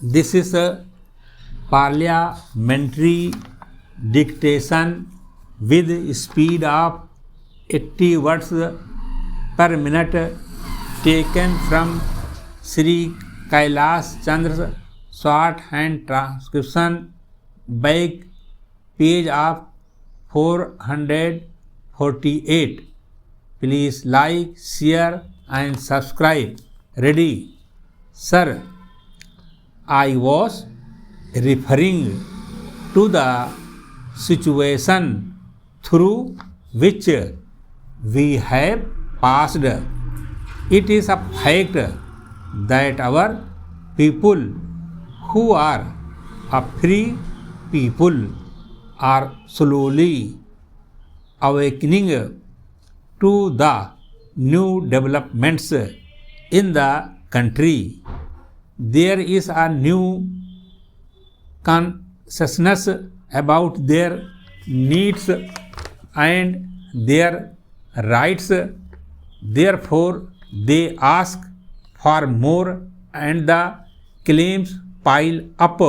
This is a parliamentary dictation with speed of 80 words per minute taken from Sri Kailash Chandra's shorthand transcription, back page of 448. Please like, share and subscribe. Ready? Sir, I was referring to the situation through which we have passed. It is a fact that our people, who are a free people, are slowly awakening to the new developments in the country. There is a new consciousness about their needs and their rights. Therefore, they ask for more and the claims pile up.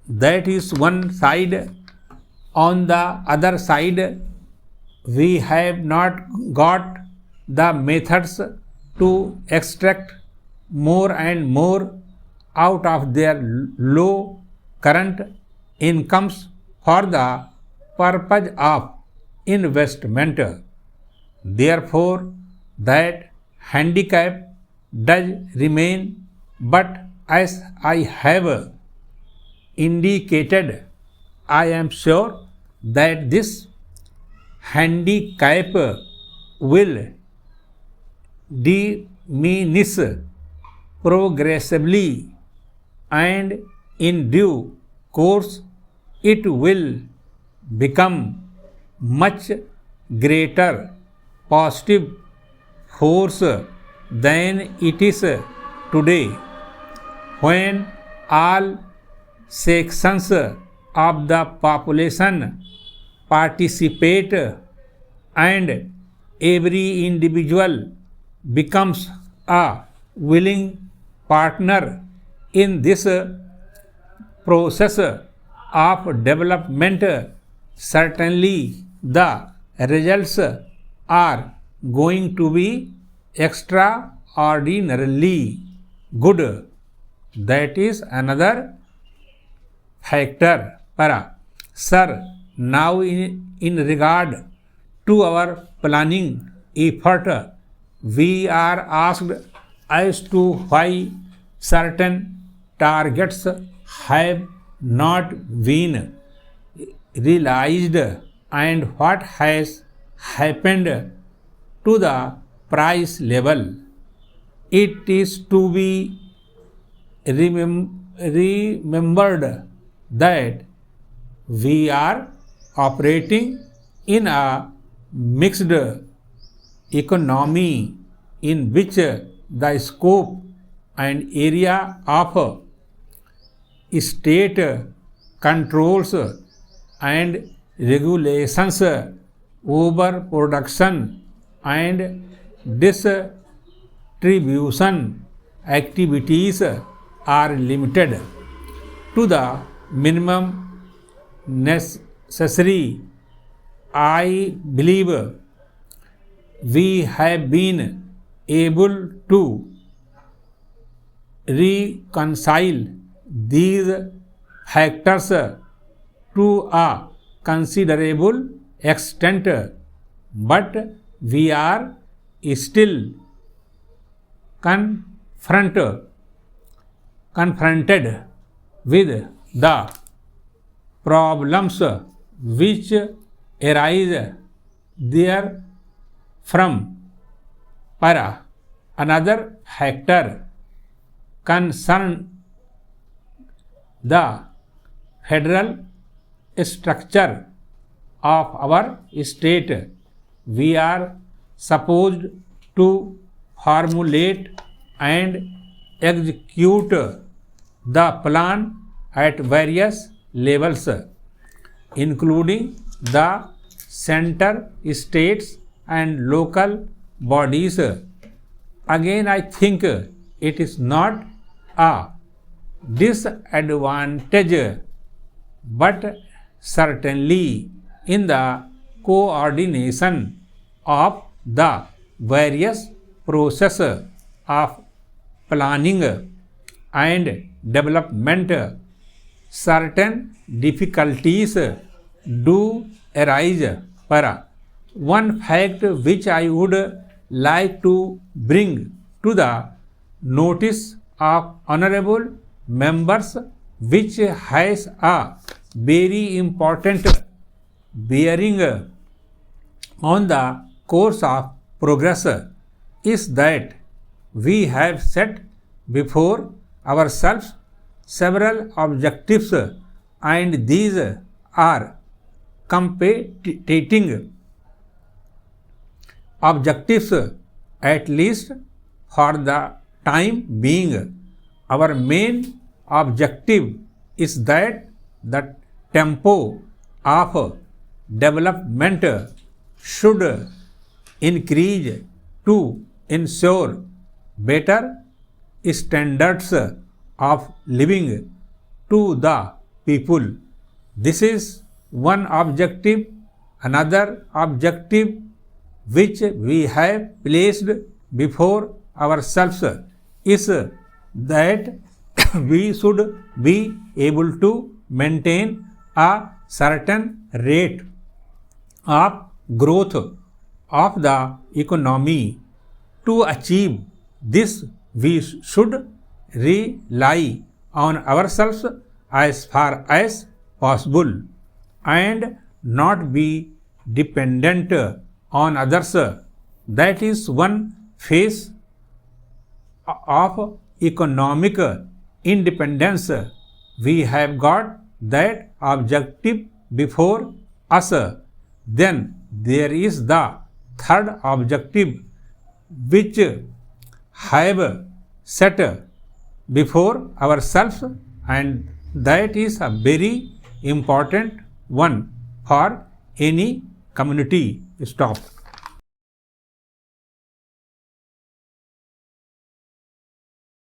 That is one side. On the other side, we have not got the methods to extract more and more out of their low current incomes for the purpose of investment. Therefore, that handicap does remain, but as I have indicated, I am sure that this handicap will diminish progressively, and in due course it will become much greater positive force than it is today, when all sections of the population participate and every individual becomes a willing partner in this process of development. Certainly the results are going to be extraordinarily good. That is another factor. Para. Sir, now in regard to our planning effort, we are asked as to why certain targets have not been realized and what has happened to the price level. It is to be remembered that we are operating in a mixed economy in which the scope and area of state controls and regulations over production and distribution activities are limited to the minimum necessary. I believe we have been able to reconcile these factors to a considerable extent, but we are still confronted with the problems which arise therefrom. Para. Another factor concerns the federal structure of our state. We are supposed to formulate and execute the plan at various levels, including the center, states and local bodies. Again, I think it is not a disadvantage, but certainly in the coordination of the various process of planning and development, certain difficulties do arise. Para. One fact which I would like to bring to the notice of honorable members, which has a very important bearing on the course of progress, is that we have set before ourselves several objectives, and these are competing objectives, at least for the time being. Our main objective is that the tempo of development should increase to ensure better standards of living to the people. This is one objective. Another objective which we have placed before ourselves is that we should be able to maintain a certain rate of growth of the economy. To achieve this, we should rely on ourselves as far as possible and not be dependent on others. That is one phase of economic independence. We have got that objective before us. Then there is the third objective which have set before ourselves, and that is a very important one for any community. Stop.